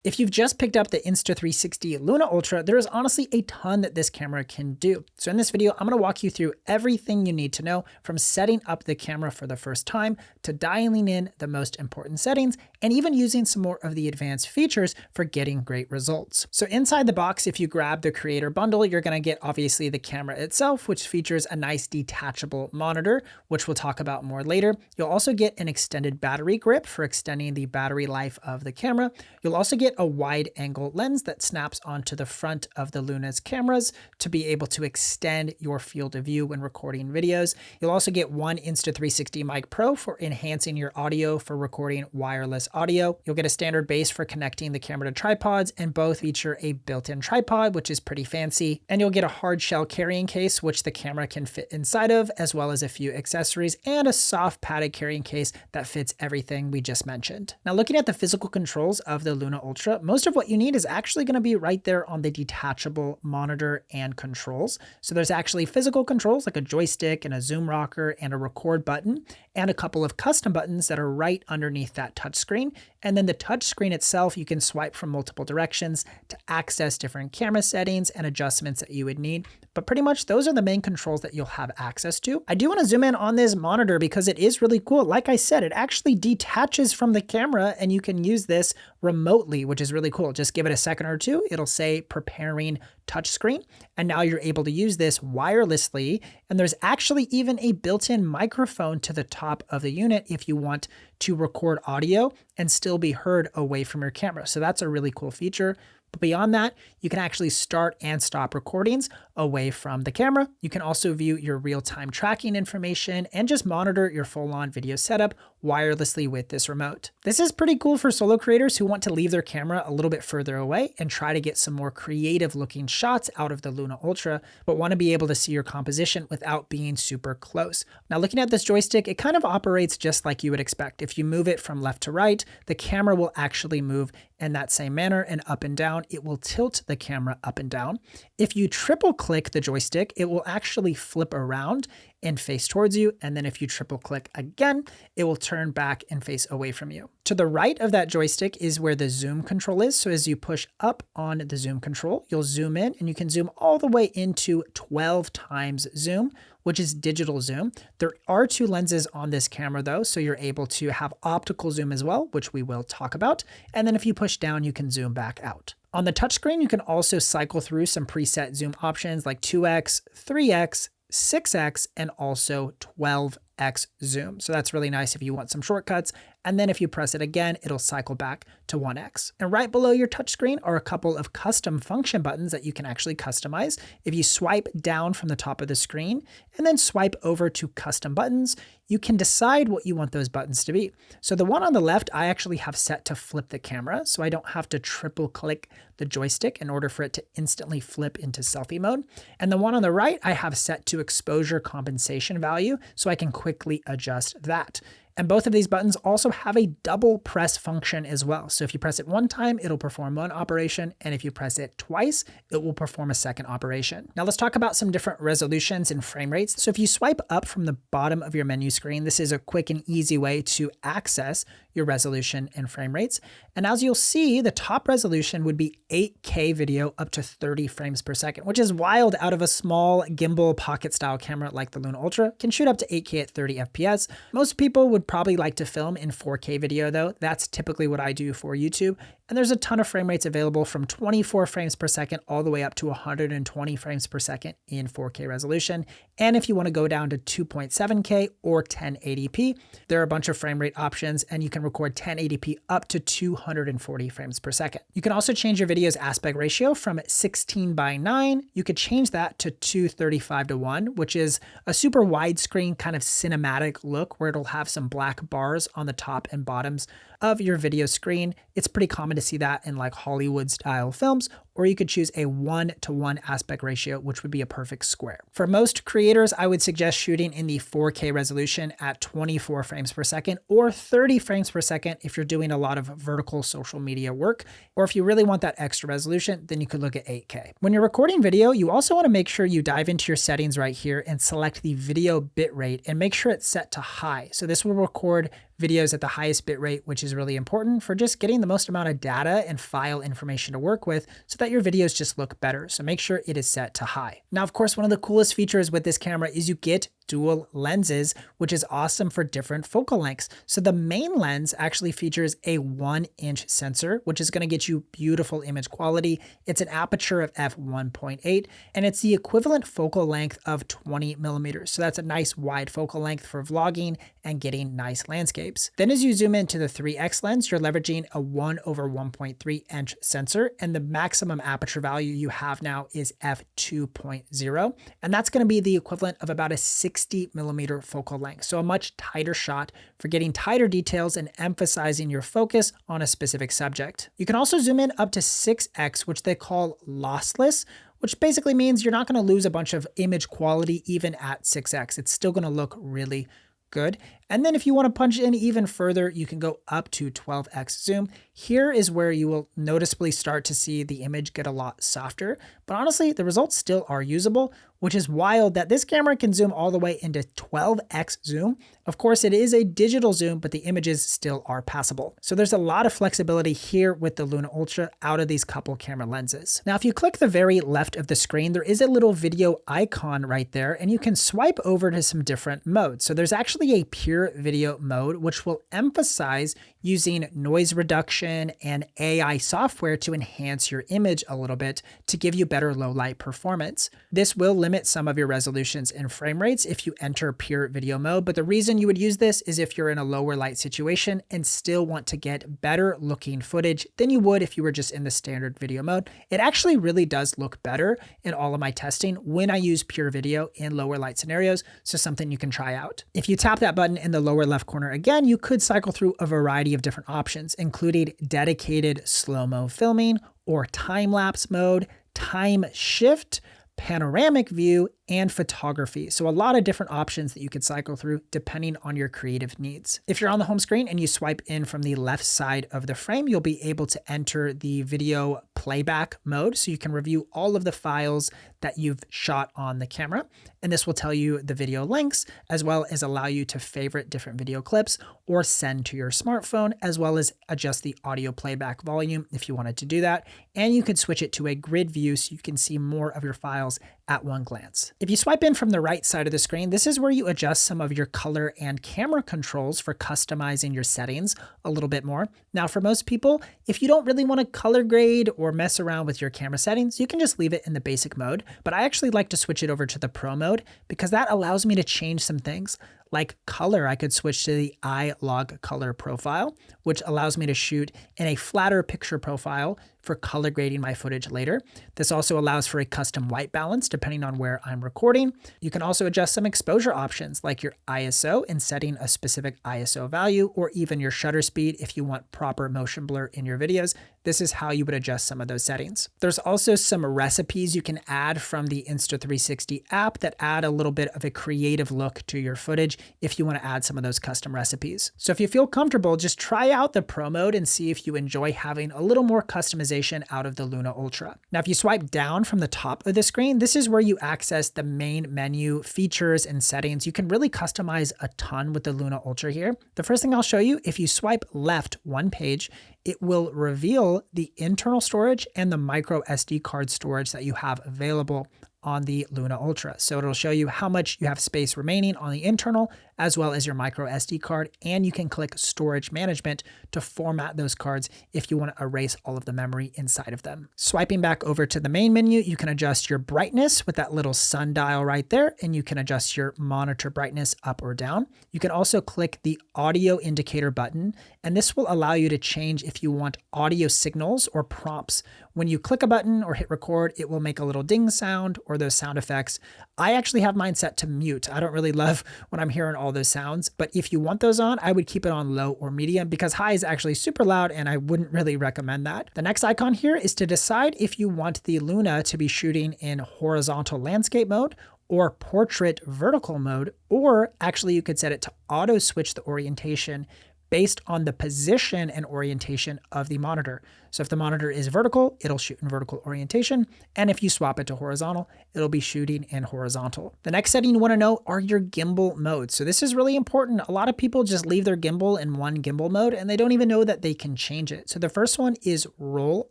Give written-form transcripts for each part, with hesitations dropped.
If you've just picked up the Insta360 Luna Ultra, there is honestly a ton that this camera can do. So in this video, I'm going to walk you through everything you need to know, from setting up the camera for the first time to dialing in the most important settings and even using some more of the advanced features for getting great results. So inside the box, if you grab the creator bundle, you're going to get obviously the camera itself, which features a nice detachable monitor, which we'll talk about more later. You'll also get an extended battery grip for extending the battery life of the camera. You'll also get a wide angle lens that snaps onto the front of the Luna's cameras to be able to extend your field of view when recording videos. You'll also get one Insta360 Mic Pro for enhancing your audio for recording wireless audio. You'll get a standard base for connecting the camera to tripods, and both feature a built-in tripod, which is pretty fancy. And you'll get a hard shell carrying case, which the camera can fit inside of, as well as a few accessories and a soft padded carrying case that fits everything we just mentioned. Now, looking at the physical controls of the Luna Ultra, most of what you need is actually going to be right there on the detachable monitor and controls. So there's actually physical controls like a joystick and a zoom rocker and a record button, and a couple of custom buttons that are right underneath that touchscreen. And then the touchscreen itself, you can swipe from multiple directions to access different camera settings and adjustments that you would need. But pretty much those are the main controls that you'll have access to. I do want to zoom in on this monitor because it is really cool. Like I said, it actually detaches from the camera and you can use this remotely, which is really cool. Just give it a second or two. It'll say preparing touchscreen. And now you're able to use this wirelessly. And there's actually even a built-in microphone to the top of the unit if you want to record audio and still be heard away from your camera. So that's a really cool feature. But beyond that, you can actually start and stop recordings away from the camera. You can also view your real-time tracking information and just monitor your full-on video setup wirelessly with this remote. This is pretty cool for solo creators who want to leave their camera a little bit further away and try to get some more creative looking shots out of the Luna Ultra, but want to be able to see your composition without being super close. Now, looking at this joystick, it kind of operates just like you would expect. If you move it from left to right, the camera will actually move in that same manner, and up and down, it will tilt the camera up and down. If you triple click the joystick, it will actually flip around and face towards you. And then if you triple click again, it will turn back and face away from you. To the right of that joystick is where the zoom control is. So as you push up on the zoom control, you'll zoom in and you can zoom all the way into 12 times zoom, which is digital zoom. There are two lenses on this camera though, so you're able to have optical zoom as well, which we will talk about. And then if you push down, you can zoom back out. On the touchscreen, you can also cycle through some preset zoom options like 2x, 3x, 6x, and also 12x zoom. So that's really nice if you want some shortcuts. And then if you press it again, it'll cycle back to 1x. And right below your touchscreen are a couple of custom function buttons that you can actually customize. If you swipe down from the top of the screen and then swipe over to custom buttons, you can decide what you want those buttons to be. So the one on the left, I actually have set to flip the camera, so I don't have to triple click the joystick in order for it to instantly flip into selfie mode. And the one on the right, I have set to exposure compensation value, so I can quickly adjust that. And both of these buttons also have a double press function as well. So if you press it one time, it'll perform one operation. And if you press it twice, it will perform a second operation. Now let's talk about some different resolutions and frame rates. So if you swipe up from the bottom of your menu screen, this is a quick and easy way to access your resolution and frame rates. And as you'll see, the top resolution would be 8K video up to 30 frames per second, which is wild out of a small gimbal pocket style camera like the Luna Ultra. Can shoot up to 8K at 30 FPS. Most people would probably like to film in 4K video though. That's typically what I do for YouTube. And there's a ton of frame rates available from 24 frames per second all the way up to 120 frames per second in 4K resolution. And if you want to go down to 2.7K or 1080p, there are a bunch of frame rate options and you can record 1080p up to 240 frames per second. You can also change your video's aspect ratio from 16:9. You could change that to 2:35:1, which is a super widescreen kind of cinematic look where it'll have some black bars on the top and bottoms of your video screen. It's pretty common to see that in like Hollywood style films, or you could choose a 1:1 aspect ratio, which would be a perfect square. For most creators, I would suggest shooting in the 4K resolution at 24 frames per second or 30 frames per second if you're doing a lot of vertical social media work, or if you really want that extra resolution, then you could look at 8K. When you're recording video, you also want to make sure you dive into your settings right here and select the video bitrate and make sure it's set to high. So this will record videos at the highest bitrate, which is really important for just getting the most amount of data and file information to work with so that your videos just look better. So make sure it is set to high. Now, of course, one of the coolest features with this camera is you get dual lenses, which is awesome for different focal lengths. So the main lens actually features a 1-inch sensor, which is going to get you beautiful image quality. It's an aperture of f1.8, and it's the equivalent focal length of 20 millimeters. So that's a nice wide focal length for vlogging and getting nice landscapes. Then as you zoom into the 3x lens, you're leveraging a 1/1.3-inch sensor, and the maximum aperture value you have now is f2.0, and that's going to be the equivalent of about a 60 millimeter focal length. So a much tighter shot for getting tighter details and emphasizing your focus on a specific subject. You can also zoom in up to 6x, which they call lossless, which basically means you're not going to lose a bunch of image quality even at 6x. It's still going to look really good. And then if you want to punch in even further, you can go up to 12x zoom. Here is where you will noticeably start to see the image get a lot softer, but honestly, the results still are usable, which is wild that this camera can zoom all the way into 12x zoom. Of course, it is a digital zoom, but the images still are passable. So there's a lot of flexibility here with the Luna Ultra out of these couple camera lenses. Now, if you click the very left of the screen, there is a little video icon right there, and you can swipe over to some different modes. So there's actually a pure video mode, which will emphasize using noise reduction and AI software to enhance your image a little bit to give you better low light performance. This will limit some of your resolutions and frame rates if you enter pure video mode, but the reason you would use this is if you're in a lower light situation and still want to get better looking footage than you would if you were just in the standard video mode. It actually really does look better in all of my testing when I use pure video in lower light scenarios, so something you can try out. If you tap that button in the lower left corner again, you could cycle through a variety of different options, including dedicated slow-mo filming or time-lapse mode, time shift, panoramic view, and photography. So a lot of different options that you could cycle through depending on your creative needs. If you're on the home screen and you swipe in from the left side of the frame, you'll be able to enter the video playback mode. So you can review all of the files that you've shot on the camera. And this will tell you the video lengths, as well as allow you to favorite different video clips or send to your smartphone, as well as adjust the audio playback volume if you wanted to do that. And you could switch it to a grid view so you can see more of your files at one glance. If you swipe in from the right side of the screen, this is where you adjust some of your color and camera controls for customizing your settings a little bit more. Now, for most people, if you don't really want to color grade or mess around with your camera settings, you can just leave it in the basic mode. But I actually like to switch it over to the pro mode because that allows me to change some things. Like color, I could switch to the iLog color profile, which allows me to shoot in a flatter picture profile for color grading my footage later. This also allows for a custom white balance depending on where I'm recording. You can also adjust some exposure options like your ISO in setting a specific ISO value, or even your shutter speed if you want proper motion blur in your videos. This is how you would adjust some of those settings. There's also some recipes you can add from the Insta360 app that add a little bit of a creative look to your footage if you want to add some of those custom recipes. So if you feel comfortable, just try out the pro mode and see if you enjoy having a little more customization out of the Luna Ultra. Now, if you swipe down from the top of the screen, this is where you access the main menu, features, and settings. You can really customize a ton with the Luna Ultra here. The first thing I'll show you, if you swipe left one page, it will reveal the internal storage and the micro SD card storage that you have available on the Luna Ultra. So it'll show you how much you have space remaining on the internal, as well as your micro SD card, and you can click storage management to format those cards if you want to erase all of the memory inside of them. Swiping back over to the main menu, you can adjust your brightness with that little sundial right there, and you can adjust your monitor brightness up or down. You can also click the audio indicator button, and this will allow you to change if you want audio signals or prompts. When you click a button or hit record, it will make a little ding sound or those sound effects. I actually have mine set to mute. I don't really love when I'm hearing all those sounds, but if you want those on, I would keep it on low or medium because high is actually super loud and I wouldn't really recommend that. The next icon here is to decide if you want the Luna to be shooting in horizontal landscape mode or portrait vertical mode, or actually you could set it to auto switch the orientation based on the position and orientation of the monitor. So if the monitor is vertical, it'll shoot in vertical orientation. And if you swap it to horizontal, it'll be shooting in horizontal. The next setting you want to know are your gimbal modes. So this is really important. A lot of people just leave their gimbal in one gimbal mode and they don't even know that they can change it. So the first one is roll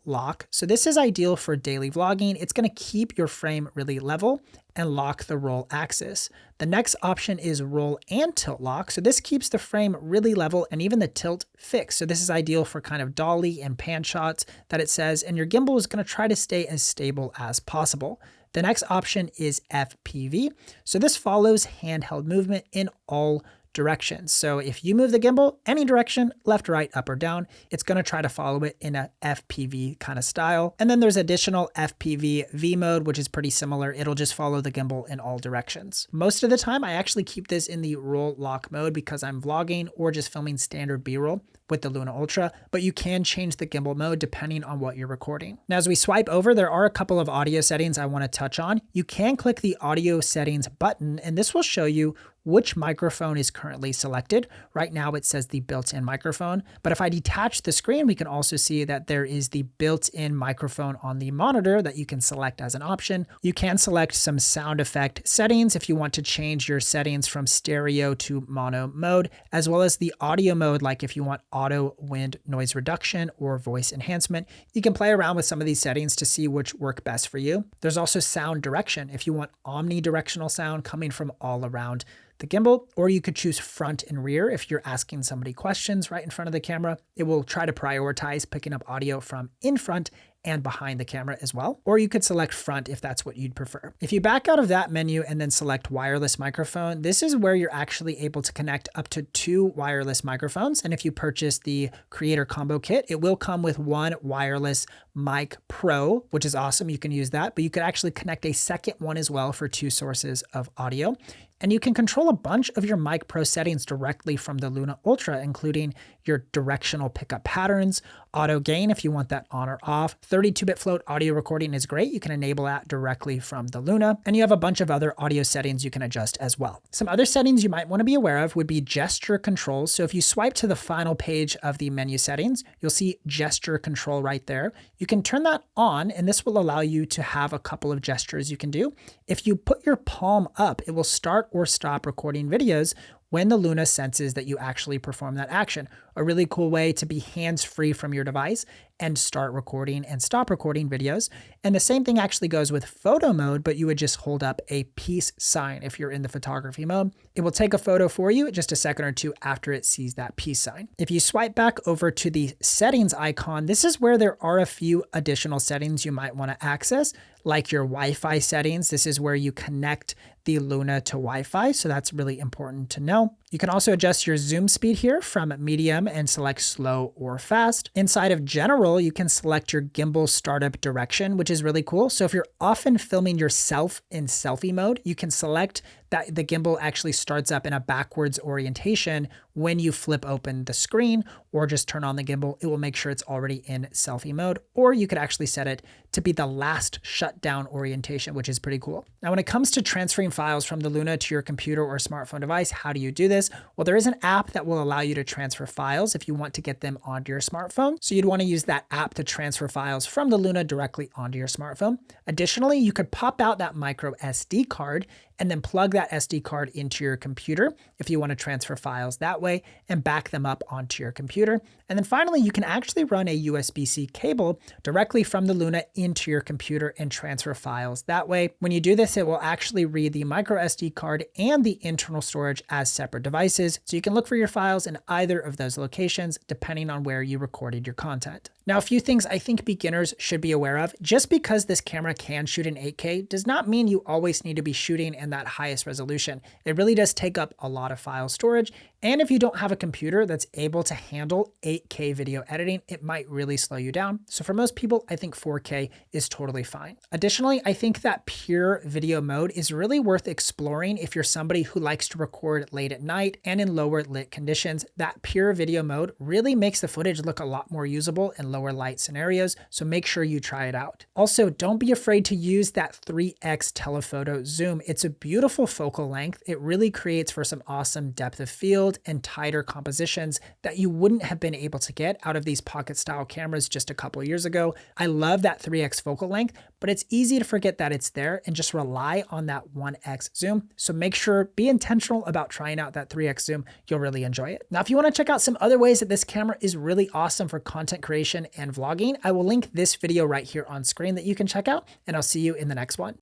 lock. So this is ideal for daily vlogging. It's going to keep your frame really level and lock the roll axis. The next option is roll and tilt lock. So this keeps the frame really level and even the tilt fixed. So this is ideal for kind of dolly and pan shots that it says, and your gimbal is going to try to stay as stable as possible. The next option is FPV. So this follows handheld movement in all directions. So if you move the gimbal any direction, left, right, up, or down, it's going to try to follow it in a FPV kind of style. And then there's additional FPV V mode, which is pretty similar. It'll just follow the gimbal in all directions. Most of the time, I actually keep this in the roll lock mode because I'm vlogging or just filming standard B-roll with the Luna Ultra, but you can change the gimbal mode depending on what you're recording. Now, as we swipe over, there are a couple of audio settings I want to touch on. You can click the audio settings button, and this will show you which microphone is currently selected. Right now it says the built-in microphone, but if I detach the screen, we can also see that there is the built-in microphone on the monitor that you can select as an option. You can select some sound effect settings if you want to change your settings from stereo to mono mode, as well as the audio mode, like if you want auto wind noise reduction or voice enhancement. You can play around with some of these settings to see which work best for you. There's also sound direction if you want omnidirectional sound coming from all around the gimbal, or you could choose front and rear if you're asking somebody questions right in front of the camera. It will try to prioritize picking up audio from in front and behind the camera as well. Or you could select front if that's what you'd prefer. If you back out of that menu and then select wireless microphone, this is where you're actually able to connect up to 2 wireless microphones. And if you purchase the Creator Combo Kit, it will come with 1 wireless mic pro, which is awesome. You can use that, but you could actually connect a second one as well for 2 sources of audio. And you can control a bunch of your Mic Pro settings directly from the Luna Ultra, including your directional pickup patterns, auto gain if you want that on or off. 32-bit float audio recording is great. You can enable that directly from the Luna. And you have a bunch of other audio settings you can adjust as well. Some other settings you might want to be aware of would be gesture controls. So if you swipe to the final page of the menu settings, you'll see gesture control right there. You can turn that on, and this will allow you to have a couple of gestures you can do. If you put your palm up, it will start or stop recording videos when the Luna senses that you actually perform that action. A really cool way to be hands-free from your device and start recording and stop recording videos. And the same thing actually goes with photo mode, but you would just hold up a peace sign if you're in the photography mode. It will take a photo for you just a second or two after it sees that peace sign. If you swipe back over to the settings icon, this is where there are a few additional settings you might want to access, like your Wi-Fi settings. This is where you connect the Luna to Wi-Fi, so that's really important to know. You can also adjust your zoom speed here from medium and select slow or fast. Inside of general, you can select your gimbal startup direction, which is really cool. So if you're often filming yourself in selfie mode, you can select that the gimbal actually starts up in a backwards orientation when you flip open the screen or just turn on the gimbal. It will make sure it's already in selfie mode, or you could actually set it to be the last shutdown orientation, which is pretty cool. Now, when it comes to transferring files from the Luna to your computer or smartphone device, how do you do this? Well, there is an app that will allow you to transfer files if you want to get them onto your smartphone. So you'd want to use that app to transfer files from the Luna directly onto your smartphone. Additionally, you could pop out that micro SD card and then plug that SD card into your computer if you want to transfer files that way and back them up onto your computer. And then finally, you can actually run a USB-C cable directly from the Luna into your computer and transfer files that way. When you do this, it will actually read the micro SD card and the internal storage as separate devices. So you can look for your files in either of those locations, depending on where you recorded your content. Now, a few things I think beginners should be aware of. Just because this camera can shoot in 8K does not mean you always need to be shooting in that highest resolution. It really does take up a lot of file storage. And if you don't have a computer that's able to handle 8K video editing, it might really slow you down. So for most people, I think 4K is totally fine. Additionally, I think that pure video mode is really worth exploring if you're somebody who likes to record late at night and in lower lit conditions. That pure video mode really makes the footage look a lot more usable in lower lower light scenarios, so make sure you try it out. Also, don't be afraid to use that 3x telephoto zoom. It's a beautiful focal length. It really creates for some awesome depth of field and tighter compositions that you wouldn't have been able to get out of these pocket style cameras just a couple years ago. I love that 3x focal length, but it's easy to forget that it's there and just rely on that 1x zoom. So make sure, be intentional about trying out that 3x zoom. You'll really enjoy it. Now, if you want to check out some other ways that this camera is really awesome for content creation and vlogging, I will link this video right here on screen that you can check out, and I'll see you in the next one.